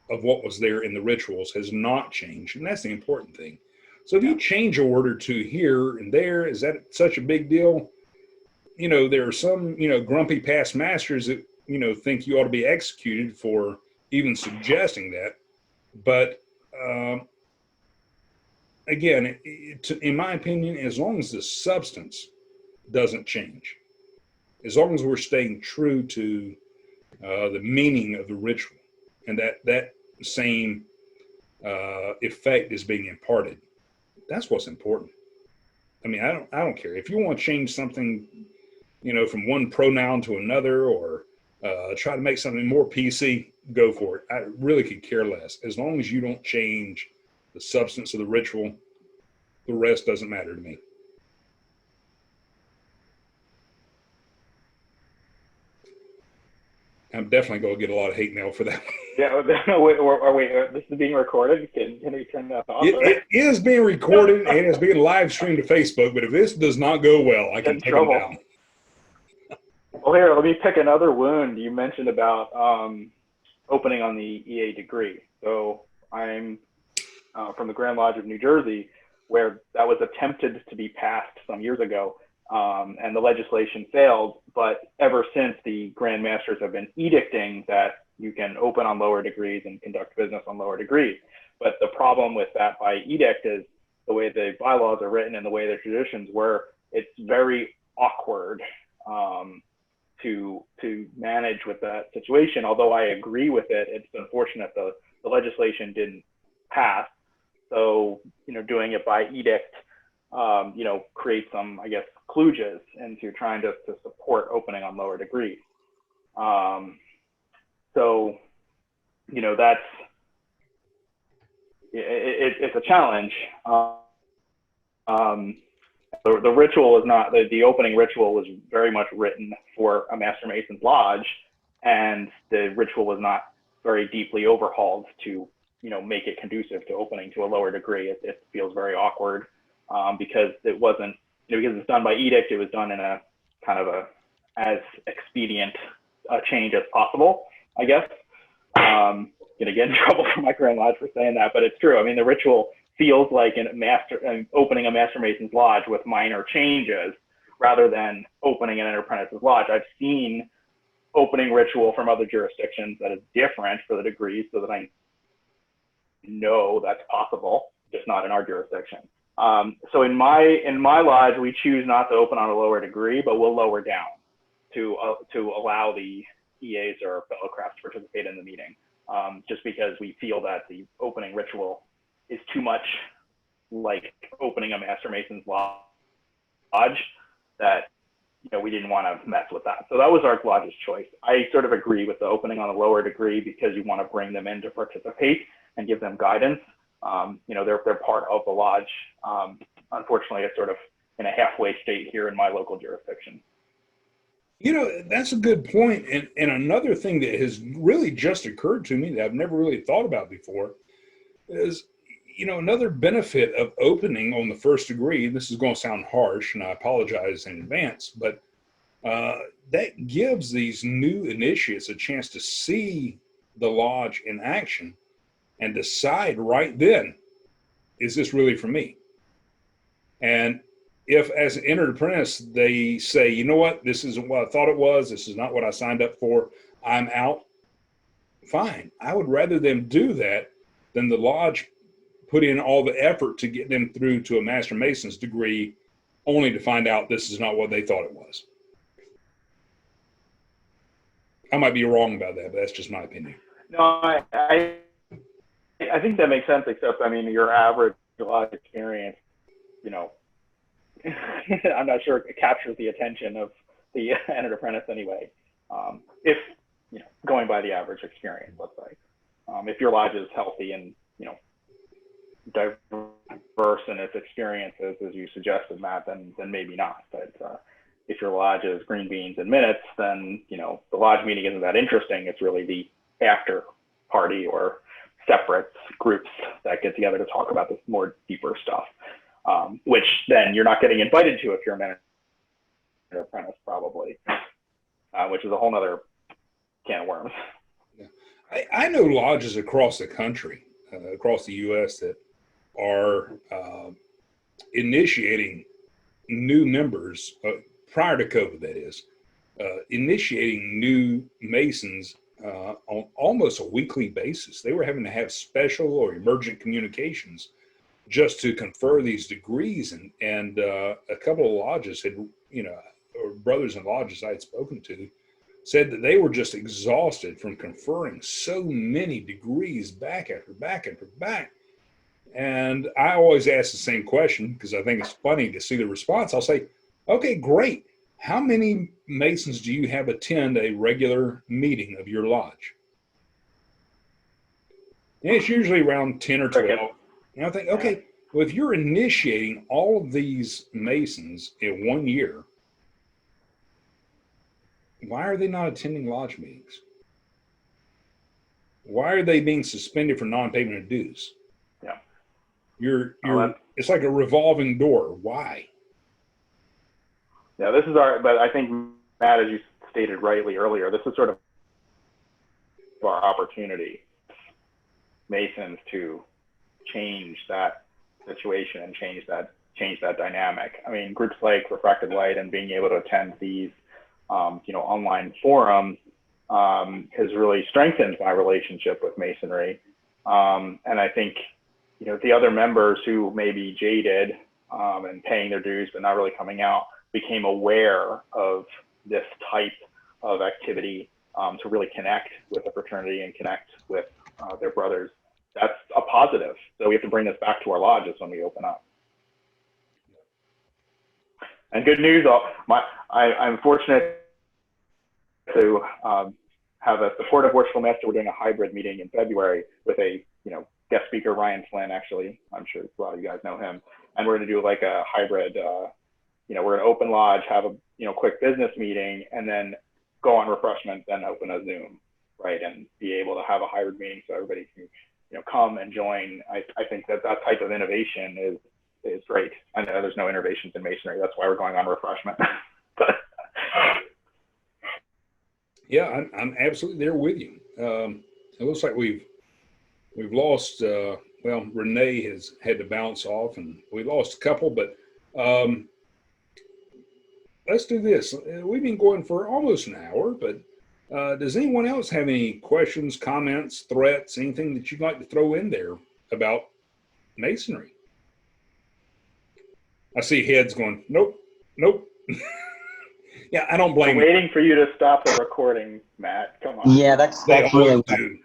of what was there in the rituals has not changed, and that's the important thing. So if you change a word or two here and there, is that such a big deal? you know, there are some, you know, grumpy past masters that, you know, think you ought to be executed for even suggesting that. But again, in my opinion, as long as the substance doesn't change, as long as we're staying true to the meaning of the ritual, and that same effect is being imparted, that's what's important. I mean, I don't care if you want to change something, you know, from one pronoun to another, or try to make something more PC. Go for it. I really could care less. As long as you don't change the substance of the ritual, the rest doesn't matter to me. I'm definitely going to get a lot of hate mail for that. Yeah, wait, this is being recorded. Can we turn that off? It is being recorded and it's being live streamed to Facebook, but if this does not go well, I can take them down. Well, here, let me pick another wound. You mentioned about opening on the EA degree. So I'm from the Grand Lodge of New Jersey, where that was attempted to be passed some years ago, and the legislation failed. But ever since, the Grand Masters have been edicting that you can open on lower degrees and conduct business on lower degrees. But the problem with that by edict is the way the bylaws are written and the way the traditions were, it's very awkward to manage with that situation. Although I agree with it, it's unfortunate the legislation didn't pass. So, you know, doing it by edict, you know, creates some, I guess, kludges into trying to support opening on lower degrees. So, you know, that's, it's a challenge. The ritual is not, the opening ritual was very much written for a Master Mason's Lodge, and the ritual was not very deeply overhauled to, you know, make it conducive to opening to a lower degree. It feels very awkward because it wasn't, you know, because it's done by edict, it was done in a kind of a as expedient change as possible, I guess. Gonna get in trouble from my Grand Lodge for saying that, but it's true. I mean, the ritual feels like opening a Master Mason's Lodge with minor changes rather than opening an Apprentice's Lodge. I've seen opening ritual from other jurisdictions that is different for the degrees, so that I know that's possible, just not in our jurisdiction. So in my lodge, we choose not to open on a lower degree, but we'll lower down to allow the EAs or fellow crafts to participate in the meeting, just because we feel that the opening ritual is too much like opening a Master Mason's Lodge, that, you know, we didn't want to mess with that. So that was our lodge's choice. I sort of agree with the opening on a lower degree because you want to bring them in to participate and give them guidance. You know, they're part of the lodge. Unfortunately, it's sort of in a halfway state here in my local jurisdiction. You know, that's a good point. And another thing that has really just occurred to me that I've never really thought about before is, you know, another benefit of opening on the first degree, this is going to sound harsh and I apologize in advance, but that gives these new initiates a chance to see the lodge in action and decide right then, is this really for me? And if as an entered apprentice, they say, you know what, this isn't what I thought it was, this is not what I signed up for, I'm out, fine. I would rather them do that than the lodge put in all the effort to get them through to a Master Mason's degree only to find out this is not what they thought it was. I might be wrong about that, but that's just my opinion. No, I think that makes sense, except, I mean, your average lodge experience, you know, I'm not sure it captures the attention of the entered apprentice anyway. If, you know, going by the average experience, let's say, if your lodge is healthy and, you know, diverse in its experiences, as you suggested, Matt, then maybe not. But if your lodge is green beans and minutes, then, you know, the lodge meeting isn't that interesting. It's really the after party or separate groups that get together to talk about this more deeper stuff, which then you're not getting invited to if you're a manager apprentice, probably, which is a whole nother can of worms. Yeah. I know lodges across the country, across the U.S. that are initiating new members prior to COVID, that is, initiating new Masons on almost a weekly basis. They were having to have special or emergent communications just to confer these degrees. And a couple of lodges had, or brothers in lodges I had spoken to, said that they were just exhausted from conferring so many degrees back after back after back. And I always ask the same question because I think it's funny to see the response. I'll say, okay, great. How many Masons do you have attend a regular meeting of your lodge? And it's usually around 10 or 12. And I think, okay, well, if you're initiating all of these Masons in 1 year, why are they not attending lodge meetings? Why are they being suspended for non-payment of dues? Yeah. It's like a revolving door. Why? Yeah, but I think, Matt, as you stated rightly earlier, this is sort of our opportunity, Masons, to change that situation and change that dynamic. I mean, groups like Refracted Light and being able to attend these, online forums has really strengthened my relationship with Masonry. And I think, the other members who may be jaded and paying their dues but not really coming out became aware of this type of activity to really connect with the fraternity and connect with their brothers. That's a positive. So we have to bring this back to our lodges when we open up. And good news, I'm fortunate to have a supportive worshipful master. We're doing a hybrid meeting in February with a guest speaker, Ryan Flynn. Actually, I'm sure a lot of you guys know him. And we're going to do like a hybrid. We're going to open lodge, have a quick business meeting, and then go on refreshment, then open a Zoom, right, and be able to have a hybrid meeting so everybody can come and join. I think that type of innovation is great. I know there's no innovations in Masonry. That's why we're going on refreshment. But yeah, I'm absolutely there with you. It looks like we've lost. Renee has had to bounce off, and we lost a couple. But let's do this. We've been going for almost an hour. But does anyone else have any questions, comments, threats, anything that you'd like to throw in there about Masonry? I see heads going, nope. Yeah, I don't blame I'm waiting for you to stop the recording, Matt. Come on. Yeah, that's really really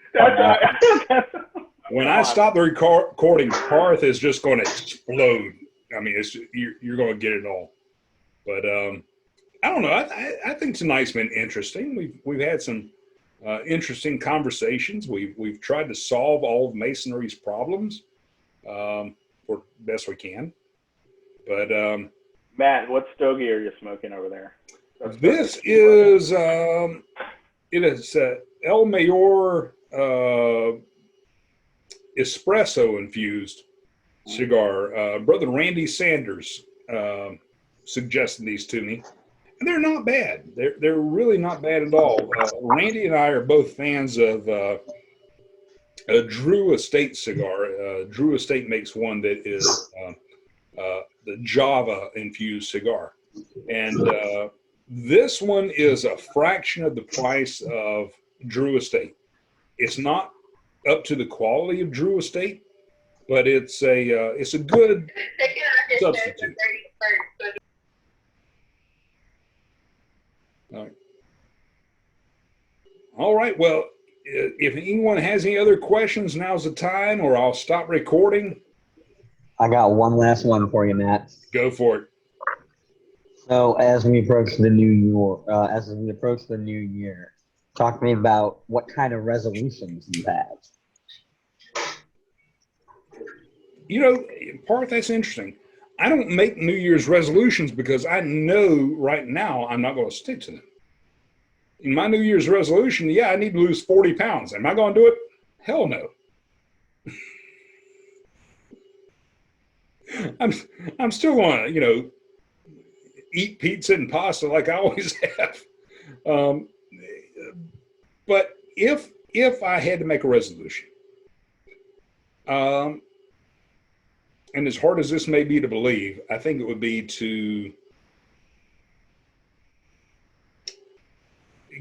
when I stop the recording, Parth is just going to explode. I mean, you're going to get it all. But I don't know. I think tonight's been interesting. We've had some interesting conversations. We've tried to solve all of Masonry's problems for best we can. But Matt, what stogie are you smoking over there? This is it is El Mayor espresso infused cigar. Brother Randy Sanders suggested these to me, and they're not bad. They're really not bad at all. Randy and I are both fans of a Drew Estate cigar. Drew Estate makes one that is the Java infused cigar, and this one is a fraction of the price of Drew Estate. It's not up to the quality of Drew Estate, but it's a good substitute. All right. Well, if anyone has any other questions, now's the time, or I'll stop recording. I got one last one for you, Matt. Go for it. So as we approach the new year, talk to me about what kind of resolutions you have. Parth, that's interesting. I don't make New Year's resolutions because I know right now I'm not going to stick to them. In my New Year's resolution, I need to lose 40 pounds. Am I going to do it? Hell no. I'm still going to, eat pizza and pasta like I always have. But if I had to make a resolution, and as hard as this may be to believe, I think it would be to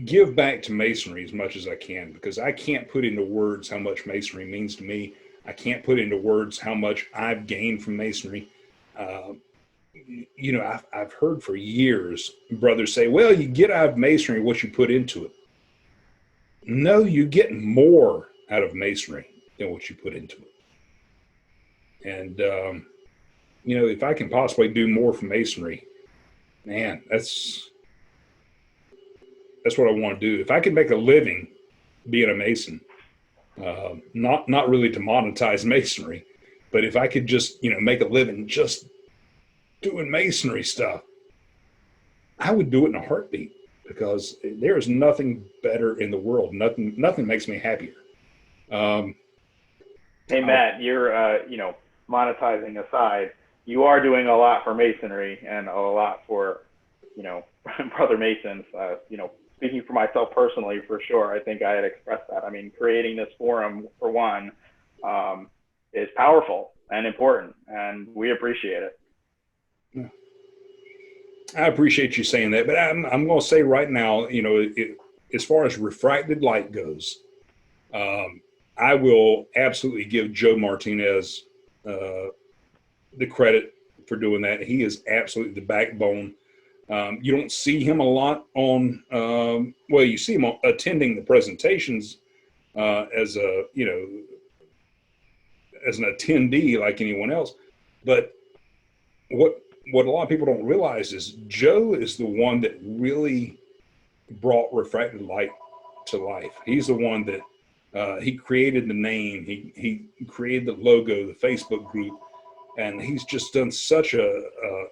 give back to Masonry as much as I can, because I can't put into words how much Masonry means to me. I can't put into words how much I've gained from Masonry. You know, I've heard for years brothers say, well, you get out of Masonry what you put into it. No, you get more out of Masonry than what you put into it. And, you know, if I can possibly do more for Masonry, man, that's what I want to do. If I can make a living being a Mason, not really to monetize Masonry, but if I could just, you know, make a living just doing Masonry stuff, I would do it in a heartbeat, because there is nothing better in the world. Nothing makes me happier. Hey, Matt, you're, you know, monetizing aside, you are doing a lot for Masonry and a lot for, you know, brother Masons. You know, speaking for myself personally, for sure, I think I had expressed that. I mean, creating this forum, for one, is powerful and important, and we appreciate it. Yeah. I appreciate you saying that, but I'm going to say right now, you know, as far as refracted light goes, I will absolutely give Joe Martinez the credit for doing that. He is absolutely the backbone. You don't see him a lot on, well, you see him attending the presentations as a, you know, as an attendee like anyone else. But what a lot of people don't realize is Joe is the one that really brought refracted light to life. He's the one that he created the name, he created the logo, the Facebook group, and he's just done such a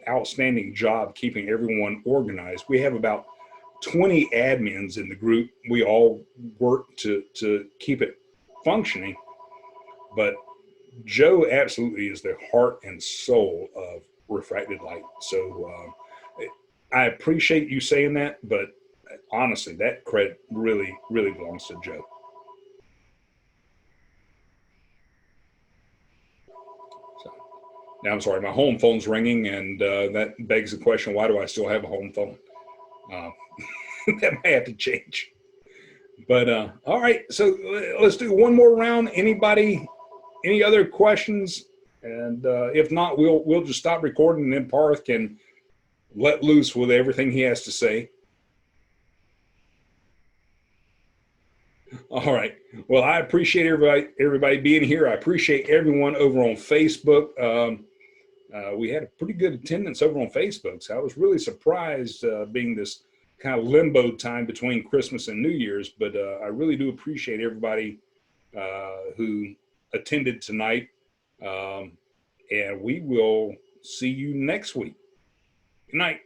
outstanding job keeping everyone organized. We have about 20 admins in the group. We all work to keep it functioning, but Joe absolutely is the heart and soul of refracted light. So I appreciate you saying that, but honestly, that credit really belongs to Joe. So now, I'm sorry, my home phone's ringing, and that begs the question, why do I still have a home phone? That may have to change. But all right, so let's do one more round. Anybody, any other questions? And if not, we'll just stop recording, and then Parth can let loose with everything he has to say. All right. Well, I appreciate everybody being here. I appreciate everyone over on Facebook. We had a pretty good attendance over on Facebook, so I was really surprised being this kind of limbo time between Christmas and New Year's. But I really do appreciate everybody who attended tonight. And we will see you next week. Good night.